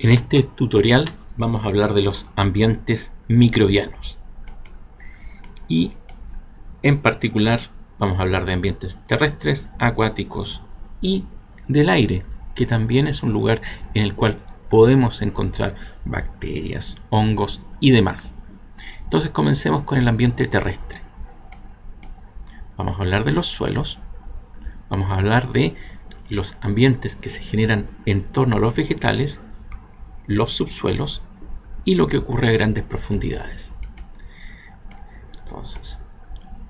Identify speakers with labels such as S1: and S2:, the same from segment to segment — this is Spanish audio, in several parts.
S1: En este tutorial vamos a hablar de los ambientes microbianos y en particular vamos a hablar de ambientes terrestres, acuáticos y del aire, que también es un lugar en el cual podemos encontrar bacterias, hongos y demás. Entonces comencemos con el ambiente terrestre. Vamos a hablar de los suelos, vamos a hablar de los ambientes que se generan en torno a los vegetales, los subsuelos y lo que ocurre a grandes profundidades. Entonces,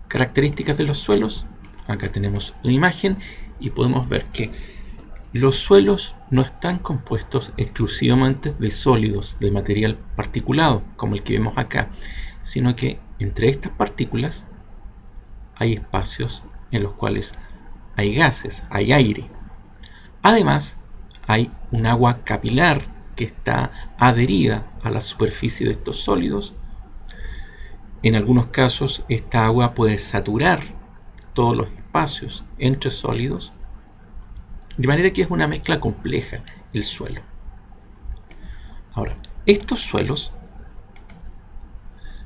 S1: características de los suelos. Acá tenemos una imagen y podemos ver que los suelos no están compuestos exclusivamente de sólidos, de material particulado, como el que vemos acá, sino que entre estas partículas hay espacios en los cuales hay gases, hay aire. Además, hay un agua capilar que está adherida a la superficie de estos sólidos. En algunos casos, esta agua puede saturar todos los espacios entre sólidos, de manera que es una mezcla compleja el suelo. Ahora, estos suelos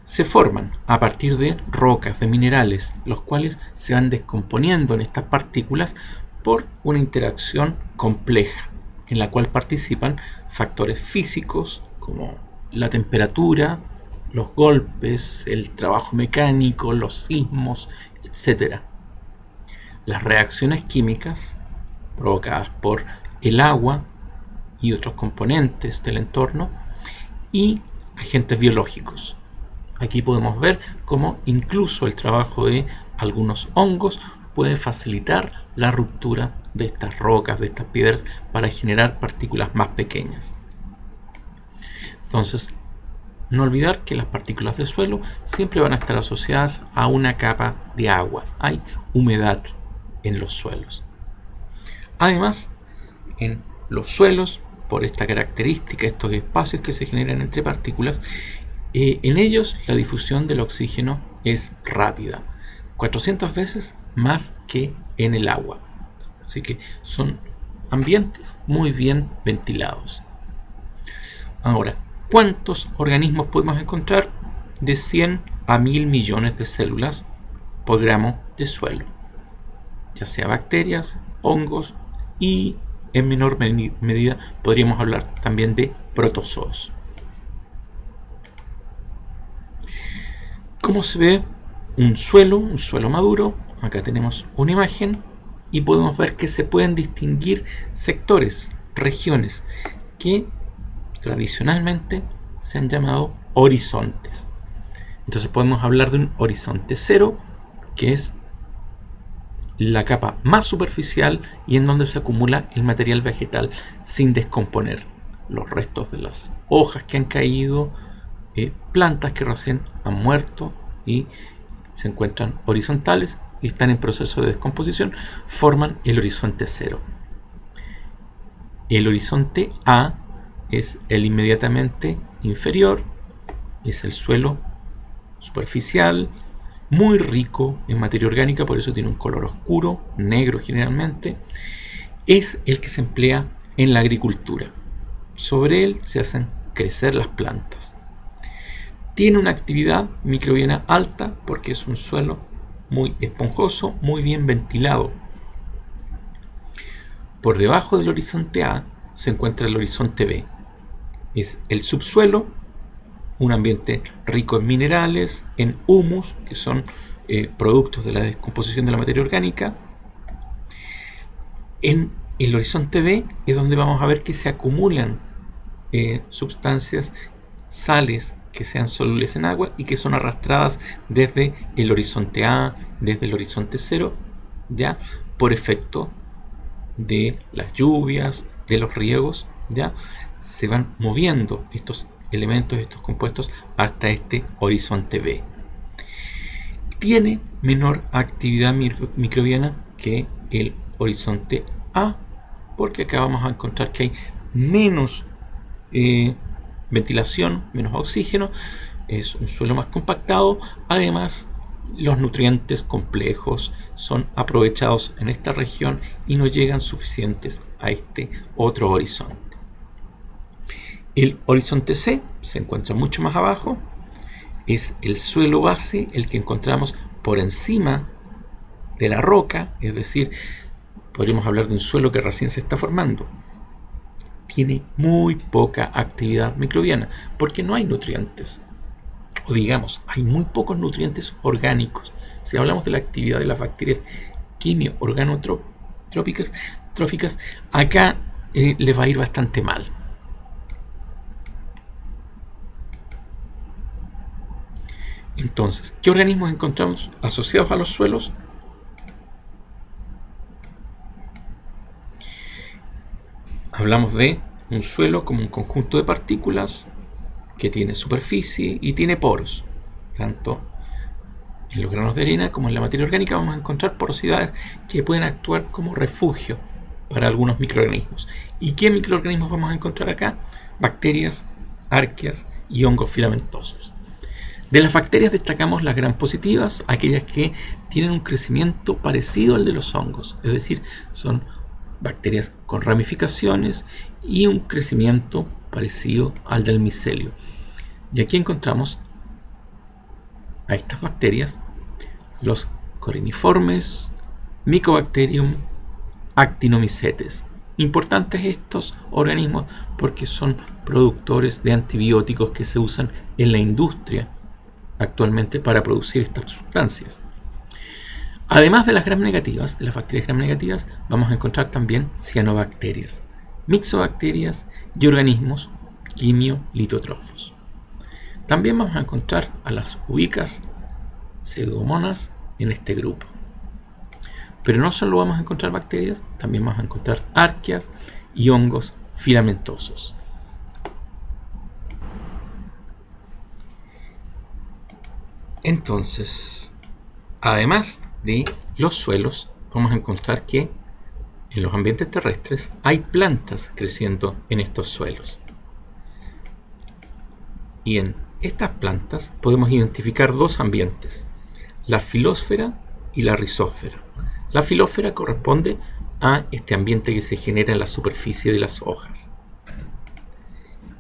S1: se forman a partir de rocas, de minerales, los cuales se van descomponiendo en estas partículas por una interacción compleja, en la cual participan factores físicos como la temperatura, los golpes, el trabajo mecánico, los sismos, etc. Las reacciones químicas provocadas por el agua y otros componentes del entorno y agentes biológicos. Aquí podemos ver cómo incluso el trabajo de algunos hongos puede facilitar la ruptura de estas rocas, de estas piedras, para generar partículas más pequeñas. Entonces, no olvidar que las partículas del suelo siempre van a estar asociadas a una capa de agua. Hay humedad en los suelos. Además, en los suelos, por esta característica, estos espacios que se generan entre partículas, en ellos la difusión del oxígeno es rápida, 400 veces más que en el agua. Así que son ambientes muy bien ventilados. Ahora, ¿cuántos organismos podemos encontrar? De 100 a 1000 millones de células por gramo de suelo, ya sea bacterias, hongos y en menor medida podríamos hablar también de protozoos. ¿Cómo se ve un suelo maduro? Acá tenemos una imagen y podemos ver que se pueden distinguir sectores, regiones, que tradicionalmente se han llamado horizontes. Entonces podemos hablar de un horizonte cero, que es la capa más superficial y en donde se acumula el material vegetal sin descomponer, los restos de las hojas que han caído, plantas que recién han muerto y se encuentran horizontales y están en proceso de descomposición, forman el horizonte cero. El horizonte A es el inmediatamente inferior, es el suelo superficial, muy rico en materia orgánica, por eso tiene un color oscuro, negro generalmente. Es el que se emplea en la agricultura. Sobre él se hacen crecer las plantas. Tiene una actividad microbiana alta porque es un suelo muy esponjoso, muy bien ventilado. Por debajo del horizonte A se encuentra el horizonte B. Es el subsuelo, un ambiente rico en minerales, en humus, que son productos de la descomposición de la materia orgánica. En el horizonte B es donde vamos a ver que se acumulan sustancias, sales que sean solubles en agua y que son arrastradas desde el horizonte A, desde el horizonte cero, ya por efecto de las lluvias, de los riegos, ya se van moviendo estos elementos, estos compuestos hasta este horizonte B. Tiene menor actividad microbiana que el horizonte A, porque acá vamos a encontrar que hay menos ventilación, menos oxígeno, es un suelo más compactado. Además, los nutrientes complejos son aprovechados en esta región y no llegan suficientes a este otro horizonte. El horizonte C se encuentra mucho más abajo. Es el suelo base, el que encontramos por encima de la roca, es decir, podríamos hablar de un suelo que recién se está formando. Tiene muy poca actividad microbiana porque no hay nutrientes, o digamos, hay muy pocos nutrientes orgánicos. Si hablamos de la actividad de las bacterias quimio-organotróficas, acá les va a ir bastante mal. Entonces, ¿qué organismos encontramos asociados a los suelos? Hablamos de un suelo como un conjunto de partículas que tiene superficie y tiene poros. Tanto en los granos de arena como en la materia orgánica vamos a encontrar porosidades que pueden actuar como refugio para algunos microorganismos. ¿Y qué microorganismos vamos a encontrar acá? Bacterias, arqueas y hongos filamentosos. De las bacterias destacamos las gram positivas, aquellas que tienen un crecimiento parecido al de los hongos, es decir, son bacterias con ramificaciones y un crecimiento parecido al del micelio. Y aquí encontramos a estas bacterias los coriniformes, Mycobacterium, Actinomycetes. Importantes estos organismos porque son productores de antibióticos que se usan en la industria actualmente para producir estas sustancias. Además de las gram negativas, de las bacterias gram negativas, vamos a encontrar también cianobacterias, mixobacterias y organismos quimio-litótrofos. También vamos a encontrar a las ubicas, pseudomonas en este grupo. Pero no solo vamos a encontrar bacterias, también vamos a encontrar arqueas y hongos filamentosos. Entonces, además de los suelos, vamos a encontrar que en los ambientes terrestres hay plantas creciendo en estos suelos. Y en estas plantas podemos identificar dos ambientes, la filósfera y la rizósfera. La filósfera corresponde a este ambiente que se genera en la superficie de las hojas.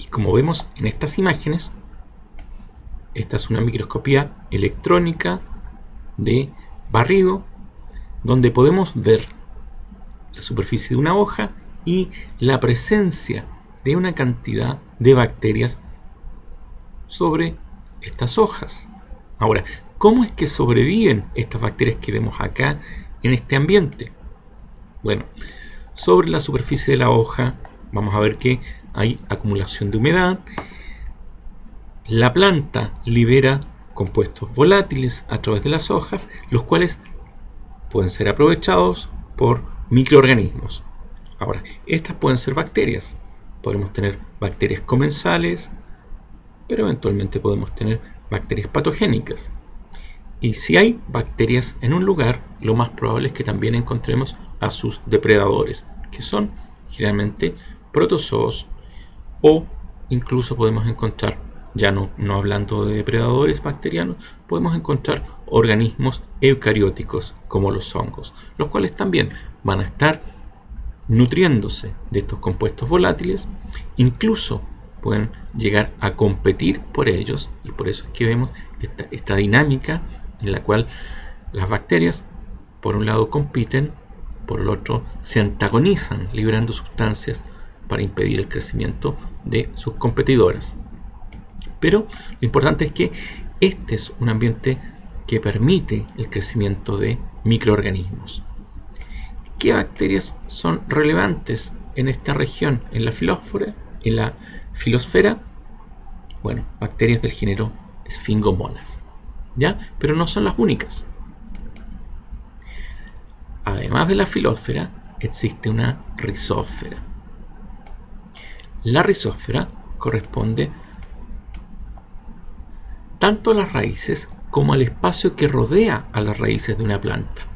S1: Y como vemos en estas imágenes, esta es una microscopía electrónica de barrido, donde podemos ver la superficie de una hoja y la presencia de una cantidad de bacterias sobre estas hojas. Ahora, ¿cómo es que sobreviven estas bacterias que vemos acá en este ambiente? Bueno, sobre la superficie de la hoja vamos a ver que hay acumulación de humedad. La planta libera compuestos volátiles a través de las hojas, los cuales pueden ser aprovechados por microorganismos. Ahora, estas pueden ser bacterias. Podemos tener bacterias comensales, pero eventualmente podemos tener bacterias patogénicas. Y si hay bacterias en un lugar, lo más probable es que también encontremos a sus depredadores, que son generalmente protozoos, o incluso podemos encontrar, ya no hablando de depredadores bacterianos, podemos encontrar organismos eucarióticos como los hongos, los cuales también van a estar nutriéndose de estos compuestos volátiles, incluso pueden llegar a competir por ellos, y por eso es que vemos esta dinámica en la cual las bacterias por un lado compiten, por el otro se antagonizan, liberando sustancias para impedir el crecimiento de sus competidoras. Pero lo importante es que este es un ambiente que permite el crecimiento de microorganismos. ¿Qué bacterias son relevantes en esta región, en la filosfera? Bueno, bacterias del género Sphingomonas, ¿ya? Pero no son las únicas. Además de la filosfera, existe una rizósfera. La rizósfera corresponde tanto a las raíces como al espacio que rodea a las raíces de una planta.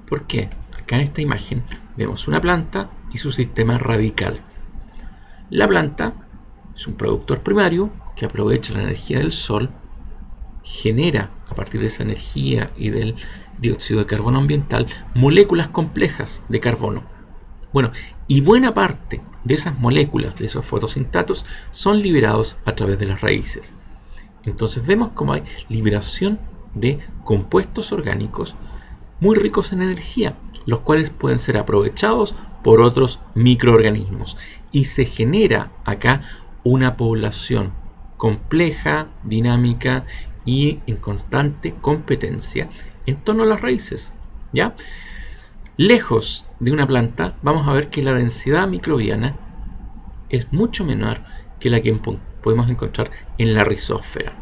S1: ¿Por qué? Acá en esta imagen vemos una planta y su sistema radical. La planta es un productor primario que aprovecha la energía del sol, genera a partir de esa energía y del dióxido de carbono ambiental moléculas complejas de carbono. Bueno, y buena parte de esas moléculas, de esos fotosintatos, son liberados a través de las raíces. Entonces vemos cómo hay liberación de compuestos orgánicos muy ricos en energía, los cuales pueden ser aprovechados por otros microorganismos. Y se genera acá una población compleja, dinámica y en constante competencia en torno a las raíces, ¿ya? Lejos de una planta, vamos a ver que la densidad microbiana es mucho menor que la que podemos encontrar en la rizósfera.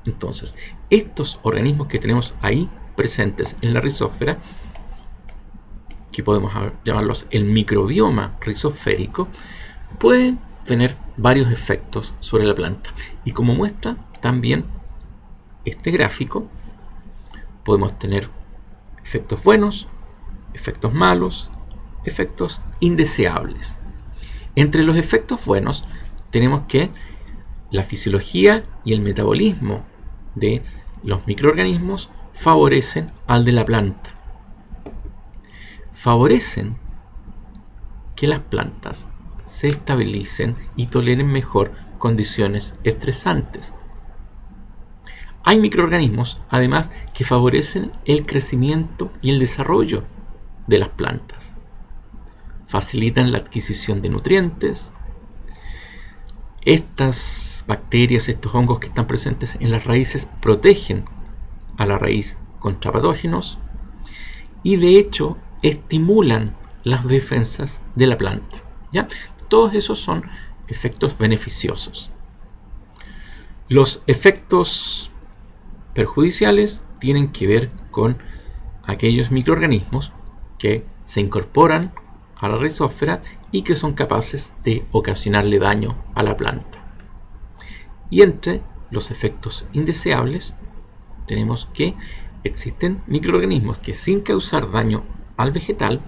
S1: Entonces, estos organismos que tenemos ahí presentes en la rizósfera, que podemos llamarlos el microbioma rizosférico, pueden tener varios efectos sobre la planta. Y como muestra también este gráfico, podemos tener efectos buenos, efectos malos, efectos indeseables. Entre los efectos buenos tenemos que la fisiología y el metabolismo de los microorganismos favorecen al de la planta. Favorecen que las plantas se estabilicen y toleren mejor condiciones estresantes. Hay microorganismos, además, que favorecen el crecimiento y el desarrollo de las plantas. Facilitan la adquisición de nutrientes. Estas bacterias, estos hongos que están presentes en las raíces, protegen a la raíz contra patógenos y de hecho estimulan las defensas de la planta, ¿ya? Todos esos son efectos beneficiosos. Los efectos perjudiciales tienen que ver con aquellos microorganismos que se incorporan a la rizósfera y que son capaces de ocasionarle daño a la planta. Y entre los efectos indeseables tenemos que existen microorganismos que sin causar daño al vegetal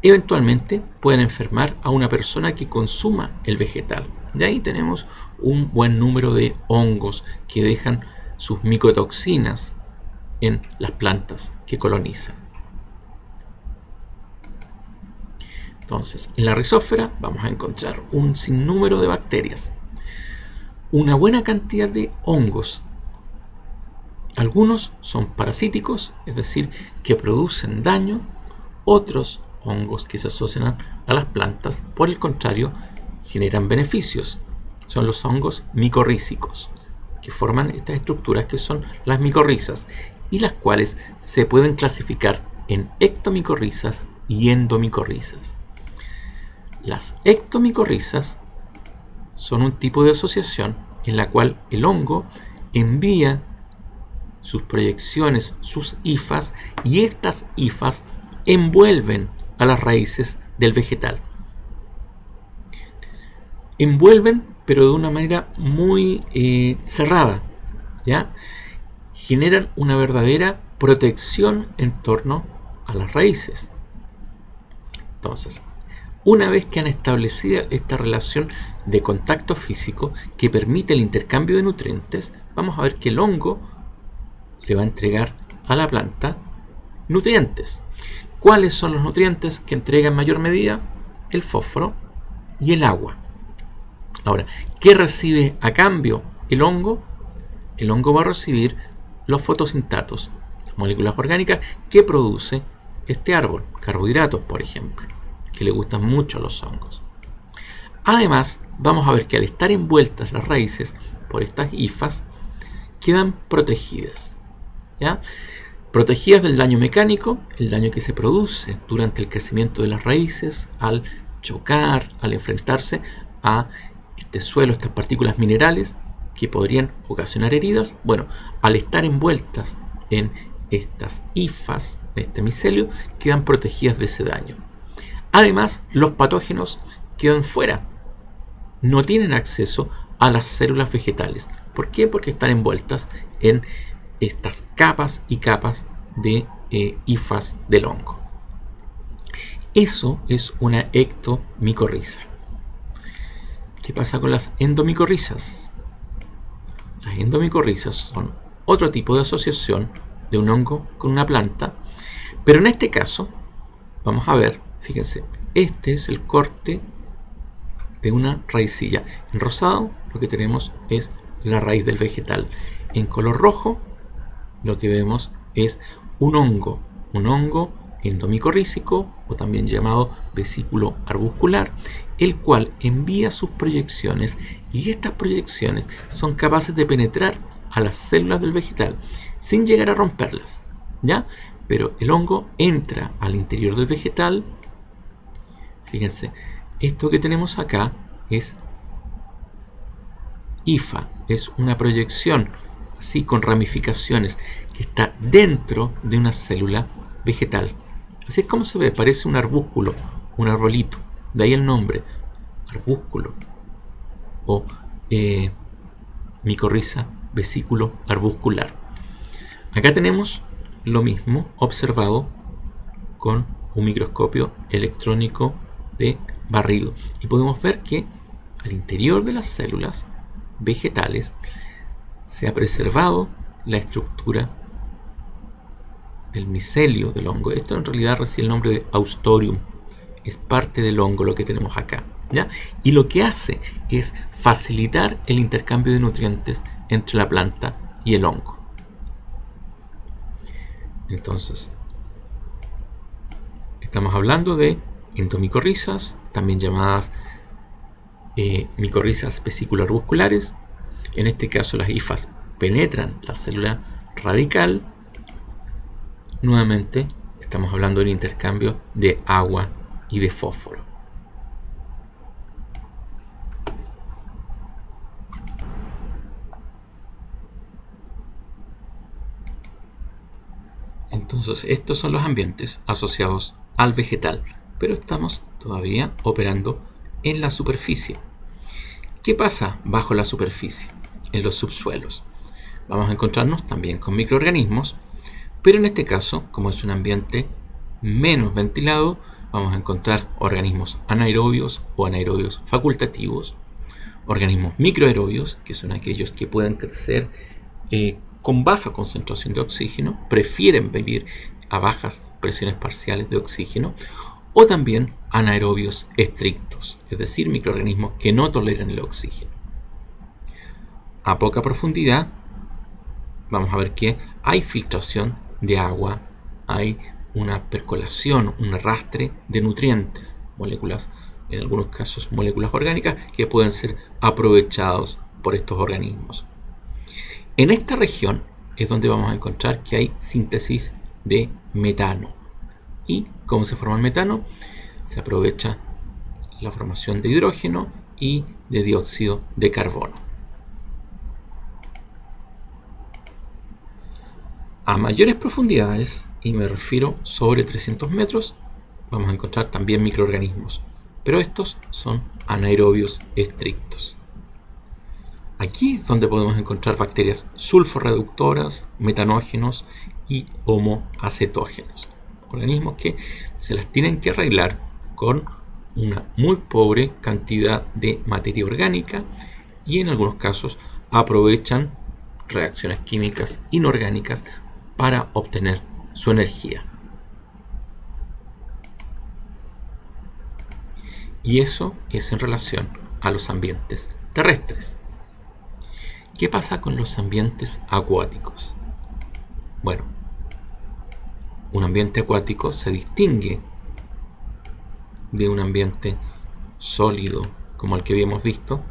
S1: eventualmente pueden enfermar a una persona que consuma el vegetal. De ahí tenemos un buen número de hongos que dejan sus micotoxinas en las plantas que colonizan. Entonces, en la rizósfera vamos a encontrar un sinnúmero de bacterias, una buena cantidad de hongos. Algunos son parasíticos, es decir, que producen daño. Otros hongos que se asocian a las plantas, por el contrario, generan beneficios. Son los hongos micorrízicos, que forman estas estructuras que son las micorrizas, y las cuales se pueden clasificar en ectomicorrizas y endomicorrizas. Las ectomicorrizas son un tipo de asociación en la cual el hongo envía sus proyecciones, sus hifas, y estas hifas envuelven a las raíces del vegetal. Envuelven, pero de una manera muy cerrada, ¿ya? Generan una verdadera protección en torno a las raíces. Entonces, una vez que han establecido esta relación de contacto físico que permite el intercambio de nutrientes, vamos a ver que el hongo le va a entregar a la planta nutrientes. ¿Cuáles son los nutrientes que entrega en mayor medida? El fósforo y el agua. Ahora, ¿qué recibe a cambio el hongo? El hongo va a recibir los fotosintatos, las moléculas orgánicas que produce este árbol, carbohidratos, por ejemplo, que le gustan mucho a los hongos. Además, vamos a ver que al estar envueltas las raíces por estas hifas, quedan protegidas, ¿ya? Protegidas del daño mecánico, el daño que se produce durante el crecimiento de las raíces, al chocar, al enfrentarse a este suelo, estas partículas minerales que podrían ocasionar heridas. Bueno, al estar envueltas en estas hifas, en este micelio, quedan protegidas de ese daño. Además, los patógenos quedan fuera, no tienen acceso a las células vegetales. ¿Por qué? Porque están envueltas en estas capas y capas de hifas del hongo. Eso es una ectomicorriza. ¿Qué pasa con las endomicorrizas? Las endomicorrizas son otro tipo de asociación de un hongo con una planta, pero en este caso vamos a ver Fíjense, este es el corte de una raicilla. En rosado lo que tenemos es la raíz del vegetal. En color rojo lo que vemos es un hongo endomicorrícico, o también llamado vesículo arbuscular, el cual envía sus proyecciones, y estas proyecciones son capaces de penetrar a las células del vegetal sin llegar a romperlas, ¿ya? Pero el hongo entra al interior del vegetal. Fíjense, esto que tenemos acá es hifa, es una proyección así con ramificaciones que está dentro de una célula vegetal. Así es como se ve, parece un arbúsculo, un arbolito, de ahí el nombre, arbúsculo o micorriza vesículo arbuscular. Acá tenemos lo mismo observado con un microscopio electrónico de barrido, y podemos ver que al interior de las células vegetales se ha preservado la estructura del micelio del hongo. Esto en realidad recibe el nombre de Haustorium, es parte del hongo lo que tenemos acá, ¿ya? Y lo que hace es facilitar el intercambio de nutrientes entre la planta y el hongo. Entonces, estamos hablando de endomicorrizas, también llamadas micorrizas vesículo-arbusculares. En este caso las hifas penetran la célula radical. Nuevamente estamos hablando del intercambio de agua y de fósforo. Entonces estos son los ambientes asociados al vegetal, pero estamos todavía operando en la superficie. ¿Qué pasa bajo la superficie? En los subsuelos vamos a encontrarnos también con microorganismos, pero en este caso, como es un ambiente menos ventilado, vamos a encontrar organismos anaerobios o anaerobios facultativos, organismos microaerobios, que son aquellos que pueden crecer con baja concentración de oxígeno, prefieren vivir a bajas presiones parciales de oxígeno, o también anaerobios estrictos, es decir, microorganismos que no toleran el oxígeno. A poca profundidad vamos a ver que hay filtración de agua, hay una percolación, un arrastre de nutrientes, moléculas, en algunos casos moléculas orgánicas, que pueden ser aprovechados por estos organismos. En esta región es donde vamos a encontrar que hay síntesis de metano. ¿Y cómo se forma el metano? Se aprovecha la formación de hidrógeno y de dióxido de carbono. A mayores profundidades, y me refiero sobre 300 metros, vamos a encontrar también microorganismos, pero estos son anaerobios estrictos. Aquí es donde podemos encontrar bacterias sulforreductoras, metanógenos y homoacetógenos, organismos que se las tienen que arreglar con una muy pobre cantidad de materia orgánica, y en algunos casos aprovechan reacciones químicas inorgánicas para obtener su energía. Y eso es en relación a los ambientes terrestres. ¿Qué pasa con los ambientes acuáticos? Bueno, un ambiente acuático se distingue de un ambiente sólido como el que habíamos visto,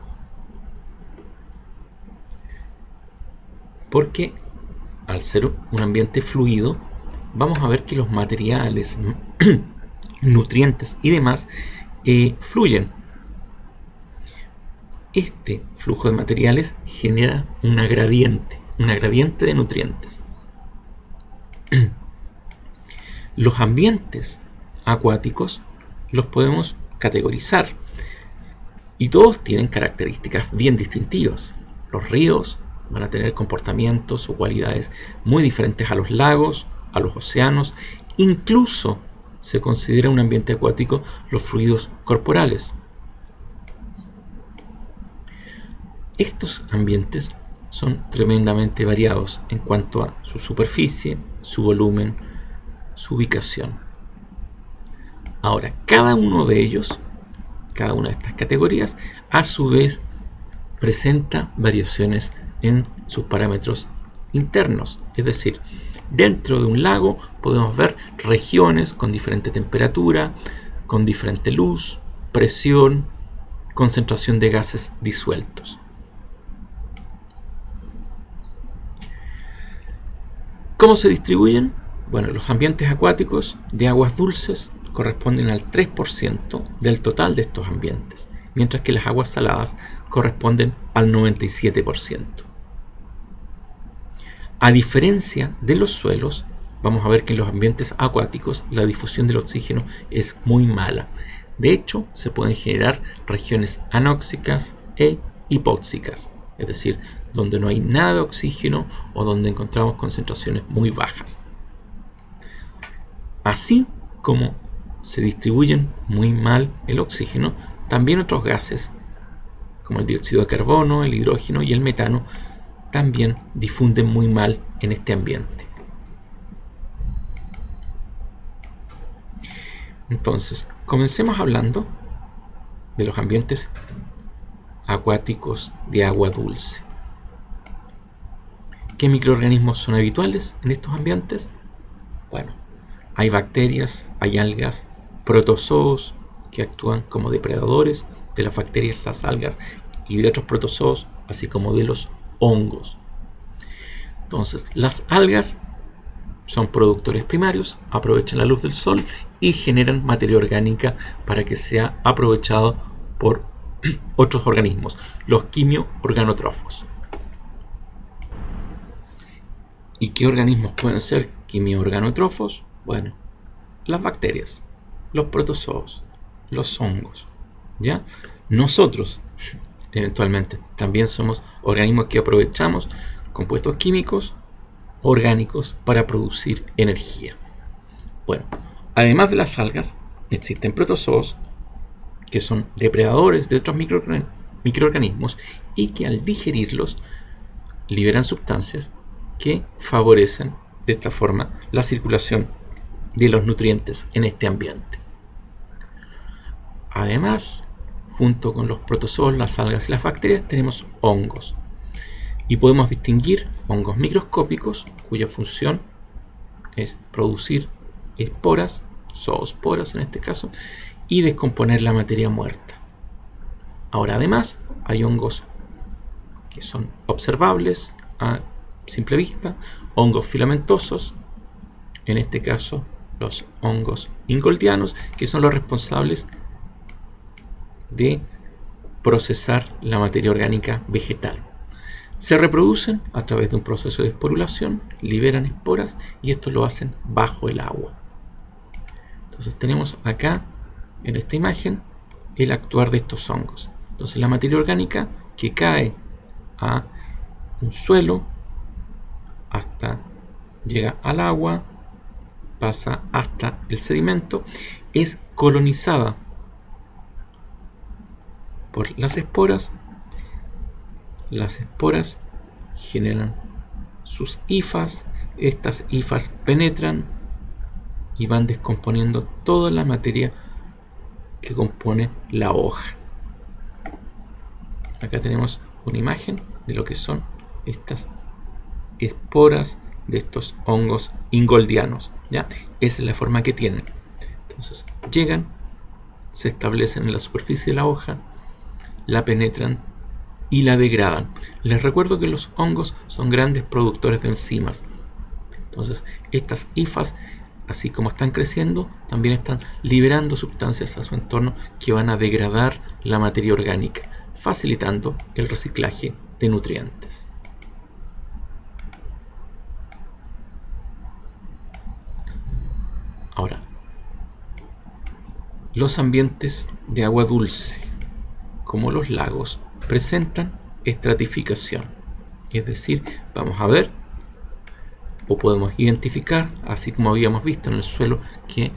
S1: porque al ser un ambiente fluido, vamos a ver que los materiales, nutrientes y demás fluyen. Este flujo de materiales genera una gradiente de nutrientes. Los ambientes acuáticos los podemos categorizar y todos tienen características bien distintivas. Los ríos van a tener comportamientos o cualidades muy diferentes a los lagos, a los océanos. Incluso se considera un ambiente acuático los fluidos corporales. Estos ambientes son tremendamente variados en cuanto a su superficie, su volumen, su ubicación. Ahora, cada uno de ellos, cada una de estas categorías, a su vez presenta variaciones en sus parámetros internos. Es decir, dentro de un lago podemos ver regiones con diferente temperatura, con diferente luz, presión, concentración de gases disueltos. ¿Cómo se distribuyen? Bueno, los ambientes acuáticos de aguas dulces corresponden al 3% del total de estos ambientes, mientras que las aguas saladas corresponden al 97%. A diferencia de los suelos, vamos a ver que en los ambientes acuáticos la difusión del oxígeno es muy mala. De hecho, se pueden generar regiones anóxicas e hipóxicas, es decir, donde no hay nada de oxígeno o donde encontramos concentraciones muy bajas. Así como se distribuyen muy mal el oxígeno, también otros gases, como el dióxido de carbono, el hidrógeno y el metano, también difunden muy mal en este ambiente. Entonces, comencemos hablando de los ambientes acuáticos de agua dulce. ¿Qué microorganismos son habituales en estos ambientes? Bueno, hay bacterias, hay algas, protozoos que actúan como depredadores de las bacterias, las algas y de otros protozoos, así como de los hongos. Entonces, las algas son productores primarios, aprovechan la luz del sol y generan materia orgánica para que sea aprovechado por otros organismos, los quimio-organotrófos. ¿Y qué organismos pueden ser quimio-organotrófos? Bueno, las bacterias, los protozoos, los hongos, ¿ya? Nosotros, eventualmente, también somos organismos que aprovechamos compuestos químicos orgánicos para producir energía. Bueno, además de las algas, existen protozoos que son depredadores de otros microorganismos y que al digerirlos liberan sustancias que favorecen de esta forma la circulación de los nutrientes en este ambiente. Además, junto con los protozoos, las algas y las bacterias, tenemos hongos. Y podemos distinguir hongos microscópicos, cuya función es producir esporas, zoosporas en este caso, y descomponer la materia muerta. Ahora, además, hay hongos que son observables a simple vista, hongos filamentosos, en este caso los hongos ingoldianos, que son los responsables de procesar la materia orgánica vegetal. Se reproducen a través de un proceso de esporulación, liberan esporas y esto lo hacen bajo el agua. Entonces tenemos acá en esta imagen el actuar de estos hongos. Entonces la materia orgánica que cae a un suelo hasta llega al agua, pasa hasta el sedimento, es colonizada por las esporas. Las esporas generan sus hifas, estas hifas penetran y van descomponiendo toda la materia que compone la hoja. Acá tenemos una imagen de lo que son estas esporas de estos hongos ingoldianos, ¿ya? Esa es la forma que tienen. Entonces llegan, se establecen en la superficie de la hoja, la penetran y la degradan. Les recuerdo que los hongos son grandes productores de enzimas. Entonces estas hifas, así como están creciendo, también están liberando sustancias a su entorno que van a degradar la materia orgánica, facilitando el reciclaje de nutrientes. Ahora, los ambientes de agua dulce, como los lagos, presentan estratificación. Es decir, vamos a ver o podemos identificar, así como habíamos visto en el suelo, que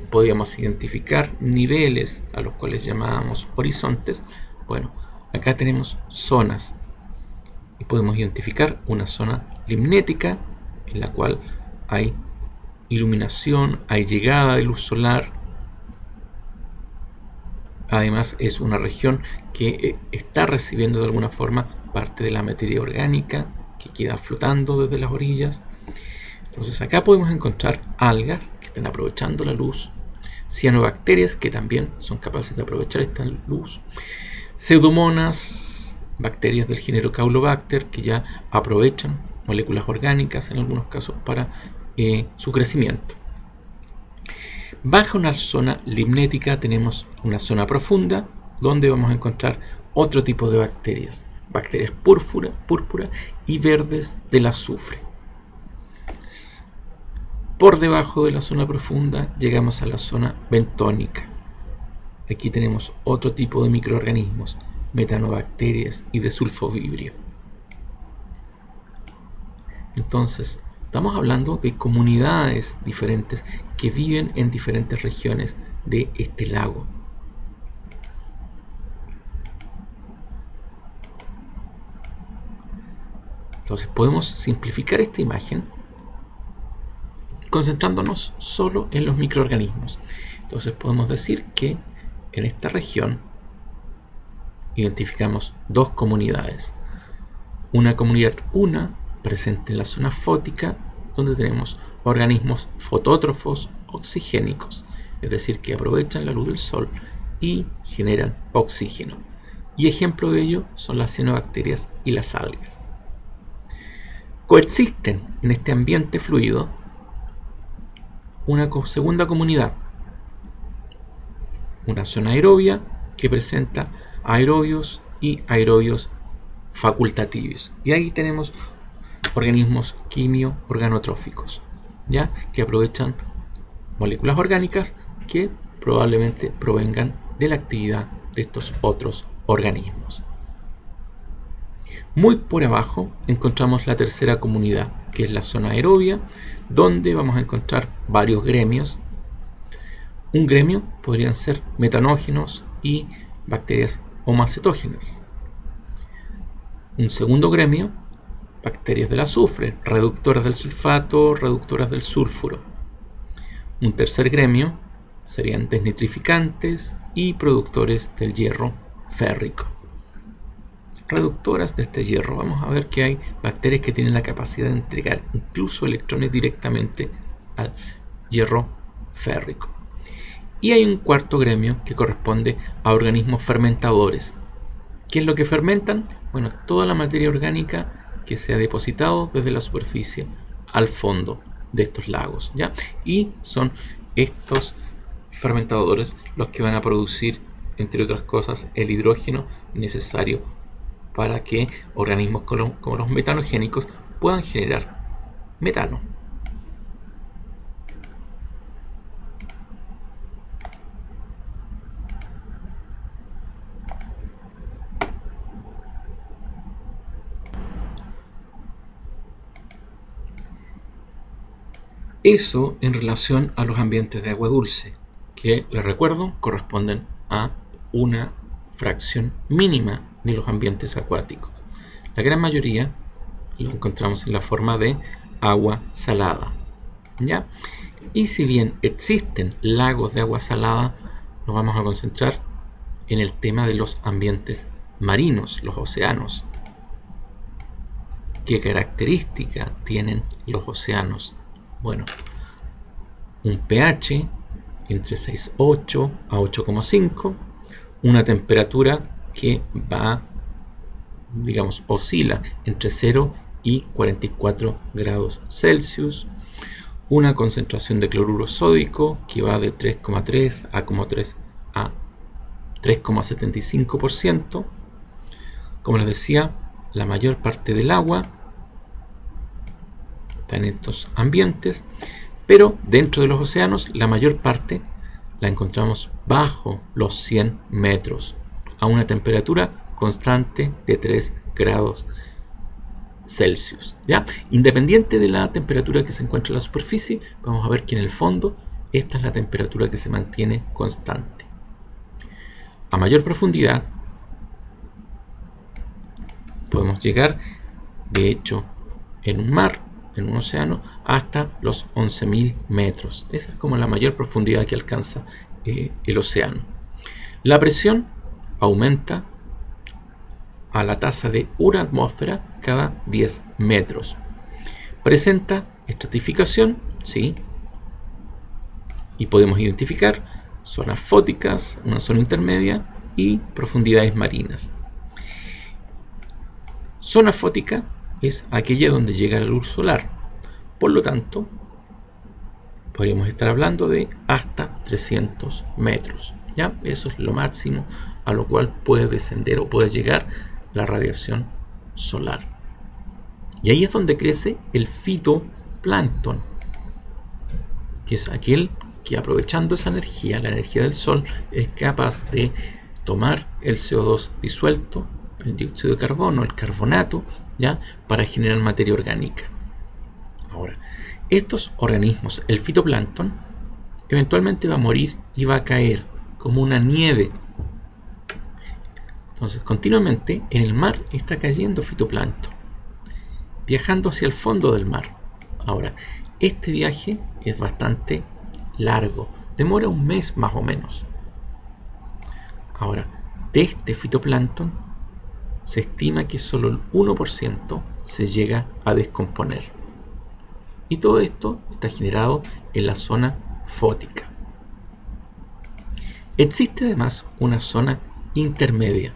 S1: podíamos identificar niveles a los cuales llamábamos horizontes. Bueno, acá tenemos zonas y podemos identificar una zona limnética en la cual hay iluminación, hay llegada de luz solar, Además es una región que está recibiendo de alguna forma parte de la materia orgánica que queda flotando desde las orillas. Entonces acá podemos encontrar algas que están aprovechando la luz, cianobacterias que también son capaces de aprovechar esta luz, pseudomonas, bacterias del género Caulobacter que ya aprovechan moléculas orgánicas en algunos casos para su crecimiento. Bajo una zona limnética tenemos una zona profunda donde vamos a encontrar otro tipo de bacterias, bacterias púrpura y verdes del azufre. Por debajo de la zona profunda llegamos a la zona bentónica. Aquí tenemos otro tipo de microorganismos, metanobacterias y de sulfovibrio. Entonces, estamos hablando de comunidades diferentes que viven en diferentes regiones de este lago. Entonces, podemos simplificar esta imagen concentrándonos solo en los microorganismos. Entonces, podemos decir que en esta región identificamos dos comunidades. Una comunidad presente en la zona fótica, donde tenemos organismos fotótrofos oxigénicos, es decir, que aprovechan la luz del sol y generan oxígeno. Y ejemplo de ello son las cianobacterias y las algas. Coexisten en este ambiente fluido una segunda comunidad, una zona aerobia que presenta aerobios y aerobios facultativos. Y ahí tenemos organismos quimio-organotróficos, ¿ya? Que aprovechan moléculas orgánicas que probablemente provengan de la actividad de estos otros organismos. Muy por abajo encontramos la tercera comunidad, que es la zona aerobia, donde vamos a encontrar varios gremios. Un gremio podrían ser metanógenos y bacterias homocetógenas. Un segundo gremio, bacterias del azufre, reductoras del sulfato, reductoras del sulfuro. Un tercer gremio serían desnitrificantes y productores del hierro férrico. Reductoras de este hierro, vamos a ver que hay bacterias que tienen la capacidad de entregar incluso electrones directamente al hierro férrico. Y hay un cuarto gremio que corresponde a organismos fermentadores. ¿Qué es lo que fermentan? Bueno, toda la materia orgánica que se ha depositado desde la superficie al fondo de estos lagos, ¿ya? Y son estos fermentadores los que van a producir, entre otras cosas, el hidrógeno necesario para que organismos como los metanogénicos puedan generar metano. Eso en relación a los ambientes de agua dulce, que les recuerdo corresponden a una fracción mínima de los ambientes acuáticos. La gran mayoría lo encontramos en la forma de agua salada, ¿ya? Y si bien existen lagos de agua salada, nos vamos a concentrar en el tema de los ambientes marinos, los océanos. ¿Qué característica tienen los océanos? Bueno, un pH entre 6,8 a 8,5, una temperatura que va, digamos, oscila entre 0 y 44 grados Celsius, una concentración de cloruro sódico que va de 3,3 a 3,75%. Como les decía, la mayor parte del agua está en estos ambientes, pero dentro de los océanos la mayor parte la encontramos bajo los 100 metros, a una temperatura constante de 3 grados Celsius, ¿ya? Independiente de la temperatura que se encuentra en la superficie, vamos a ver que en el fondo esta es la temperatura que se mantiene constante. A mayor profundidad podemos llegar, de hecho, en un mar, en un océano, hasta los 11.000 metros. Esa es como la mayor profundidad que alcanza el océano. La presión aumenta a la tasa de 1 atmósfera cada 10 metros. Presenta estratificación, ¿sí? Y podemos identificar zonas fóticas, una zona intermedia y profundidades marinas. Zona fótica es aquella donde llega la luz solar. Por lo tanto, podríamos estar hablando de hasta 300 metros. ¿Ya? Eso es lo máximo a lo cual puede descender o puede llegar la radiación solar. Y ahí es donde crece el fitoplancton, que es aquel que, aprovechando esa energía, la energía del sol, es capaz de tomar el CO2 disuelto, el dióxido de carbono, el carbonato, ¿ya? Para generar materia orgánica. Ahora, estos organismos, el fitoplancton, eventualmente va a morir y va a caer como una nieve. Entonces, continuamente en el mar está cayendo fitoplancton, viajando hacia el fondo del mar. Ahora, este viaje es bastante largo, demora un mes más o menos. Ahora, de este fitoplancton se estima que solo el 1% se llega a descomponer. Y todo esto está generado en la zona fótica. Existe además una zona intermedia.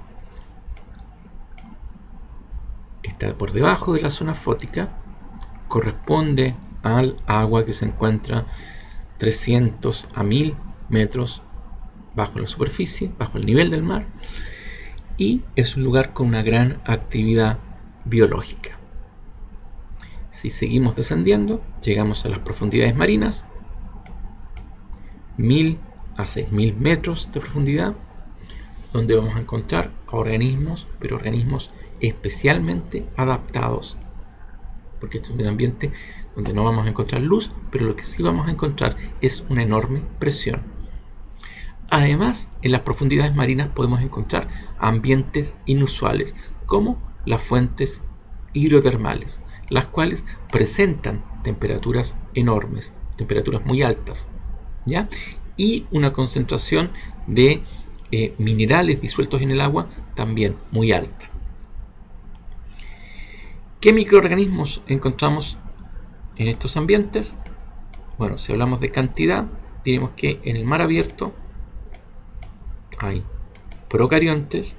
S1: Está por debajo de la zona fótica, corresponde al agua que se encuentra 300 a 1000 metros bajo la superficie, bajo el nivel del mar, y es un lugar con una gran actividad biológica. Si seguimos descendiendo, llegamos a las profundidades marinas, 1000 a 6000 metros de profundidad, donde vamos a encontrar organismos, pero organismos especialmente adaptados, porque este es un medio ambiente donde no vamos a encontrar luz, pero lo que sí vamos a encontrar es una enorme presión. Además, en las profundidades marinas podemos encontrar ambientes inusuales, como las fuentes hidrotermales, las cuales presentan temperaturas enormes, temperaturas muy altas, ¿ya? Y una concentración de minerales disueltos en el agua también muy alta. ¿Qué microorganismos encontramos en estos ambientes? Bueno, si hablamos de cantidad, diremos que en el mar abierto hay procariontes,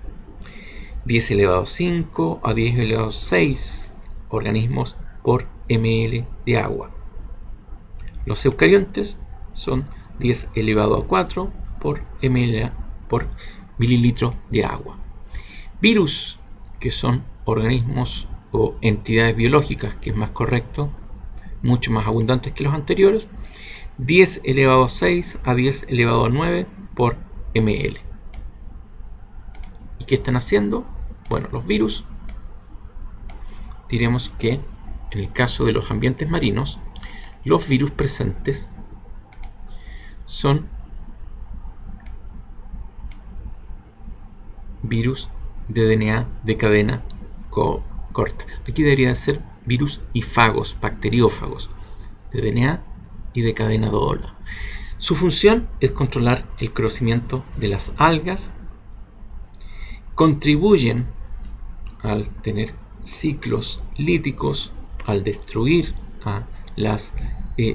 S1: 10 elevado a 5 a 10 elevado a 6 organismos por ml de agua. Los eucariontes son 10 elevado a 4 por ml por mililitro de agua. Virus, que son organismos o entidades biológicas, que es más correcto, mucho más abundantes que los anteriores, 10 elevado a 6 a 10 elevado a 9 por ml. ¿Y qué están haciendo? Bueno, los virus, diremos que en el caso de los ambientes marinos, los virus presentes son virus de DNA de cadena corta. Aquí debería ser virus y fagos, bacteriófagos, de DNA y de cadena doble. Su función es controlar el crecimiento de las algas, contribuyen al tener ciclos líticos, al destruir a las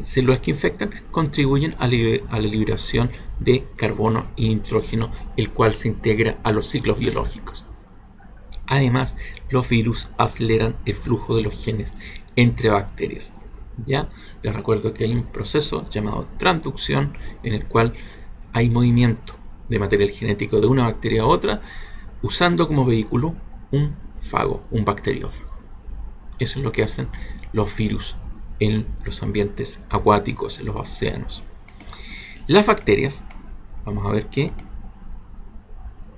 S1: células que infectan, contribuyen a la liberación de carbono y nitrógeno, el cual se integra a los ciclos biológicos. Además, los virus aceleran el flujo de los genes entre bacterias. ¿Ya? Les recuerdo que hay un proceso llamado transducción, en el cual hay movimiento de material genético de una bacteria a otra, usando como vehículo un fago, un bacteriófago. Eso es lo que hacen los virus en los ambientes acuáticos, en los océanos. Las bacterias, vamos a ver que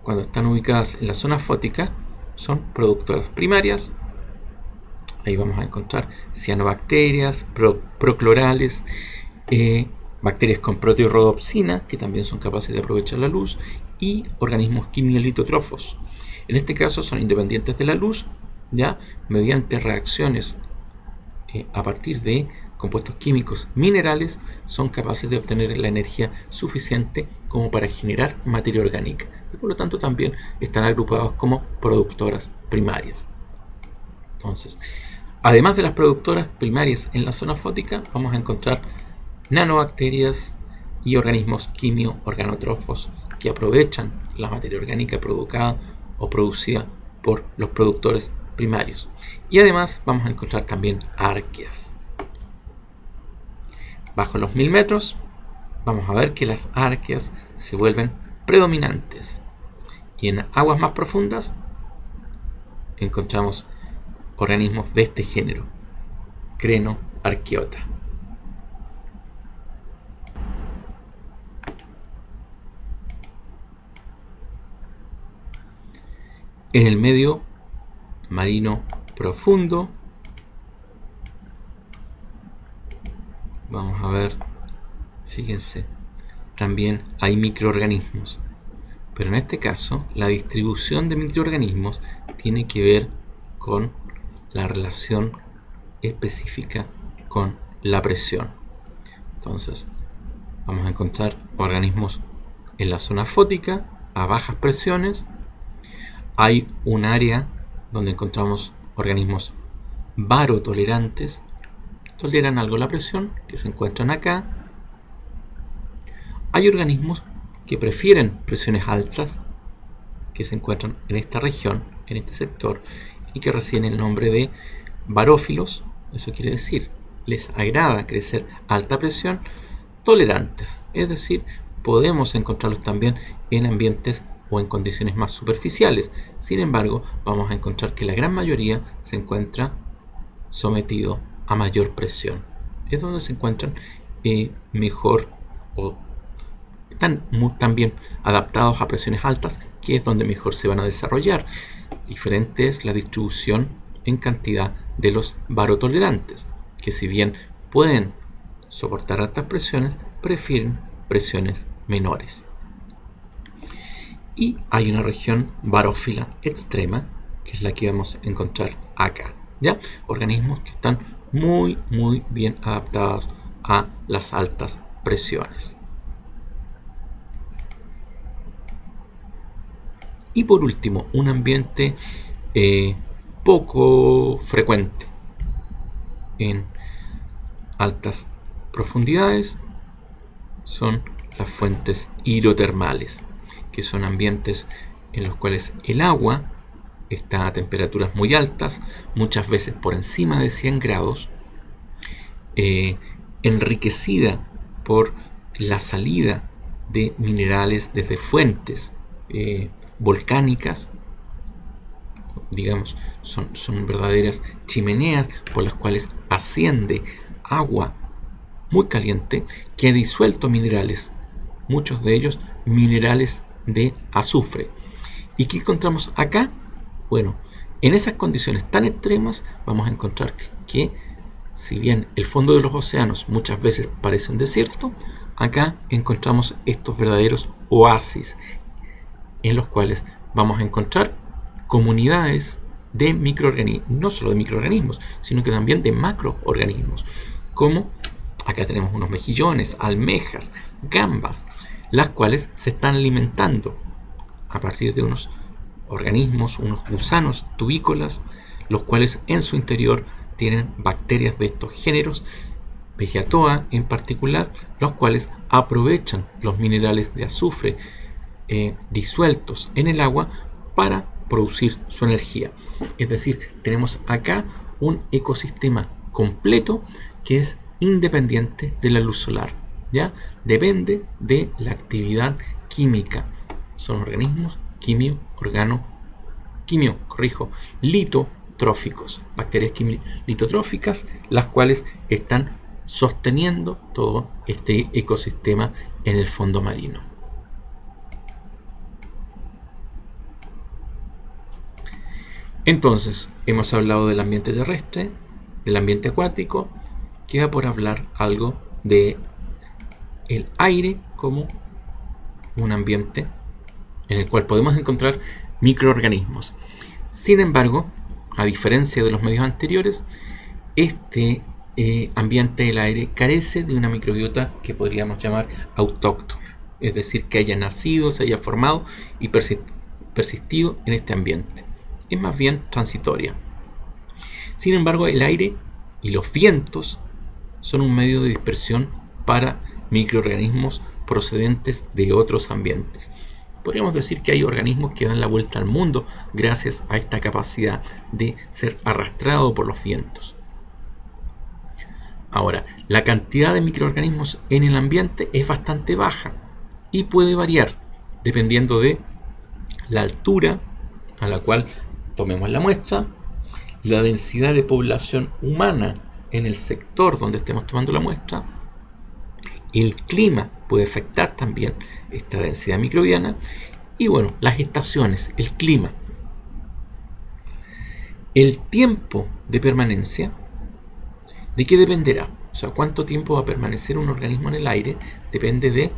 S1: cuando están ubicadas en la zona fótica, son productoras primarias. Ahí vamos a encontrar cianobacterias, proclorales, bacterias con proteorhodopsina, que también son capaces de aprovechar la luz, y organismos quimiolitotrofos. En este caso son independientes de la luz, ya mediante reacciones a partir de compuestos químicos minerales son capaces de obtener la energía suficiente como para generar materia orgánica y por lo tanto también están agrupados como productoras primarias. Entonces, además de las productoras primarias en la zona fótica, vamos a encontrar nanobacterias y organismos quimio-organotrófos que aprovechan la materia orgánica provocada o producida por los productores primarios. Y además vamos a encontrar también arqueas. Bajo los 1000 metros vamos a ver que las arqueas se vuelven predominantes. Y en aguas más profundas encontramos organismos de este género, Crenoarchaeota. En el medio marino profundo vamos a ver, fíjense, también hay microorganismos, pero en este caso la distribución de microorganismos tiene que ver con la relación específica con la presión. Entonces vamos a encontrar organismos en la zona fótica a bajas presiones. Hay un área donde encontramos organismos barotolerantes, toleran algo la presión, que se encuentran acá. Hay organismos que prefieren presiones altas, que se encuentran en esta región, en este sector, y que reciben el nombre de barófilos. Eso quiere decir, les agrada crecer a alta presión, tolerantes, es decir, podemos encontrarlos también en ambientes o en condiciones más superficiales. Sin embargo, vamos a encontrar que la gran mayoría se encuentra sometido a mayor presión. Es donde se encuentran mejor o están también adaptados a presiones altas, que es donde mejor se van a desarrollar. Diferente es la distribución en cantidad de los barotolerantes, que si bien pueden soportar altas presiones, prefieren presiones menores. Y hay una región barófila extrema, que es la que vamos a encontrar acá, ¿ya? Organismos que están muy bien adaptados a las altas presiones. Y por último, un ambiente poco frecuente en altas profundidades son las fuentes hidrotermales, que son ambientes en los cuales el agua está a temperaturas muy altas, muchas veces por encima de 100 grados, enriquecida por la salida de minerales desde fuentes volcánicas, digamos, son verdaderas chimeneas por las cuales asciende agua muy caliente que ha disuelto minerales, muchos de ellos minerales de azufre. ¿Y qué encontramos acá? Bueno, en esas condiciones tan extremas vamos a encontrar que, si bien el fondo de los océanos muchas veces parece un desierto, acá encontramos estos verdaderos oasis en los cuales vamos a encontrar comunidades de microorganismos, no solo de microorganismos, sino que también de macroorganismos, como acá tenemos unos mejillones, almejas, gambas, las cuales se están alimentando a partir de unos organismos, unos gusanos tubícolas, los cuales en su interior tienen bacterias de estos géneros, Vegetoa en particular, los cuales aprovechan los minerales de azufre disueltos en el agua para producir su energía. Es decir, tenemos acá un ecosistema completo que es independiente de la luz solar, ¿ya? Depende de la actividad química. Son organismos litotróficos, bacterias litotróficas, las cuales están sosteniendo todo este ecosistema en el fondo marino. Entonces, hemos hablado del ambiente terrestre, del ambiente acuático. Queda por hablar algo de el aire como un ambiente en el cual podemos encontrar microorganismos. Sin embargo, a diferencia de los medios anteriores, este ambiente del aire carece de una microbiota que podríamos llamar autóctona, es decir, que haya nacido, se haya formado y persistido en este ambiente. Es más bien transitoria. Sin embargo, el aire y los vientos son un medio de dispersión para microorganismos procedentes de otros ambientes. Podríamos decir que hay organismos que dan la vuelta al mundo gracias a esta capacidad de ser arrastrado por los vientos. Ahora, la cantidad de microorganismos en el ambiente es bastante baja y puede variar dependiendo de la altura a la cual tomemos la muestra, la densidad de población humana en el sector donde estemos tomando la muestra, el clima puede afectar también esta densidad microbiana y bueno, las estaciones, el clima. El tiempo de permanencia, ¿de qué dependerá? O sea, cuánto tiempo va a permanecer un organismo en el aire depende de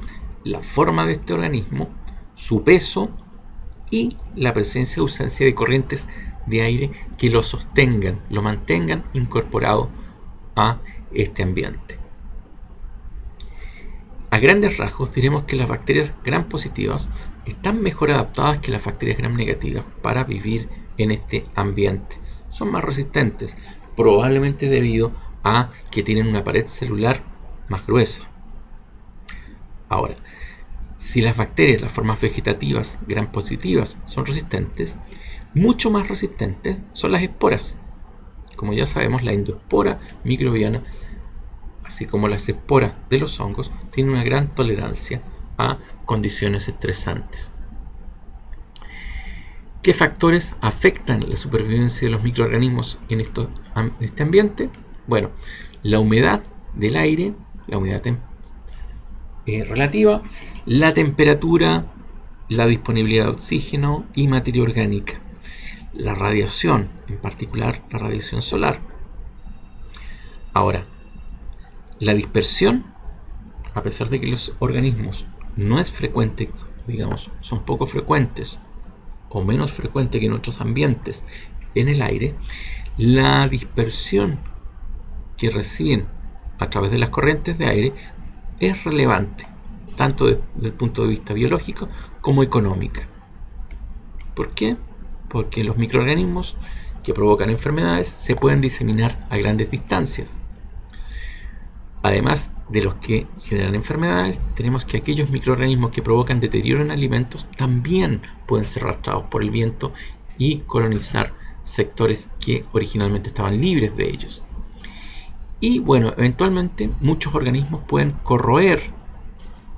S1: la forma de este organismo, su peso y la presencia o ausencia de corrientes de aire que lo sostengan, lo mantengan incorporado a este ambiente. A grandes rasgos diremos que las bacterias gram positivas están mejor adaptadas que las bacterias gram negativas para vivir en este ambiente. Son más resistentes, probablemente debido a que tienen una pared celular más gruesa. Ahora, si las bacterias, las formas vegetativas gram positivas son resistentes, mucho más resistentes son las esporas. Como ya sabemos, la endospora microbiana, así como las esporas de los hongos, tienen una gran tolerancia a condiciones estresantes. ¿Qué factores afectan la supervivencia de los microorganismos en este ambiente? Bueno, la humedad del aire, la humedad relativa, la temperatura, la disponibilidad de oxígeno y materia orgánica, la radiación, en particular la radiación solar. Ahora, la dispersión, a pesar de que los organismos no es frecuente, digamos, son poco frecuentes o menos frecuentes que en otros ambientes en el aire, la dispersión que reciben a través de las corrientes de aire es relevante, tanto desde el punto de vista biológico como económico. ¿Por qué? Porque los microorganismos que provocan enfermedades se pueden diseminar a grandes distancias. Además de los que generan enfermedades, tenemos que aquellos microorganismos que provocan deterioro en alimentos también pueden ser arrastrados por el viento y colonizar sectores que originalmente estaban libres de ellos. Y bueno, eventualmente muchos organismos pueden corroer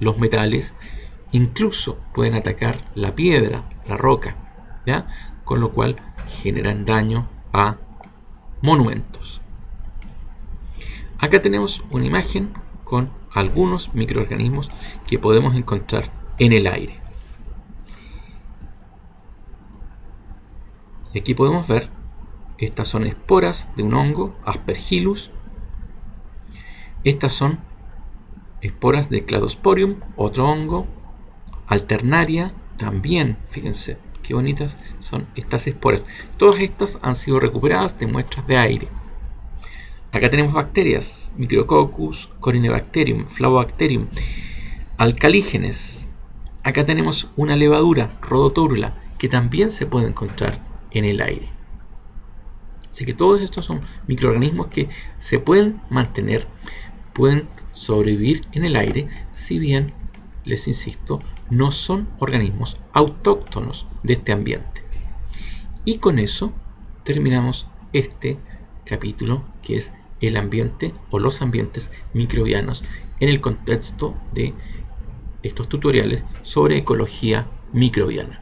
S1: los metales, incluso pueden atacar la piedra, la roca, ¿ya? Con lo cual generan daño a monumentos. Acá tenemos una imagen con algunos microorganismos que podemos encontrar en el aire. Y aquí podemos ver, estas son esporas de un hongo, Aspergillus. Estas son esporas de Cladosporium, otro hongo, Alternaria, también, fíjense qué bonitas son estas esporas. Todas estas han sido recuperadas de muestras de aire. Acá tenemos bacterias, Micrococcus, Corynebacterium, Flavobacterium, alcalígenes. Acá tenemos una levadura, Rhodotórula, que también se puede encontrar en el aire. Así que todos estos son microorganismos que se pueden mantener, pueden sobrevivir en el aire, si bien, les insisto, no son organismos autóctonos de este ambiente. Y con eso terminamos este capítulo, que es el ambiente o los ambientes microbianos en el contexto de estos tutoriales sobre ecología microbiana.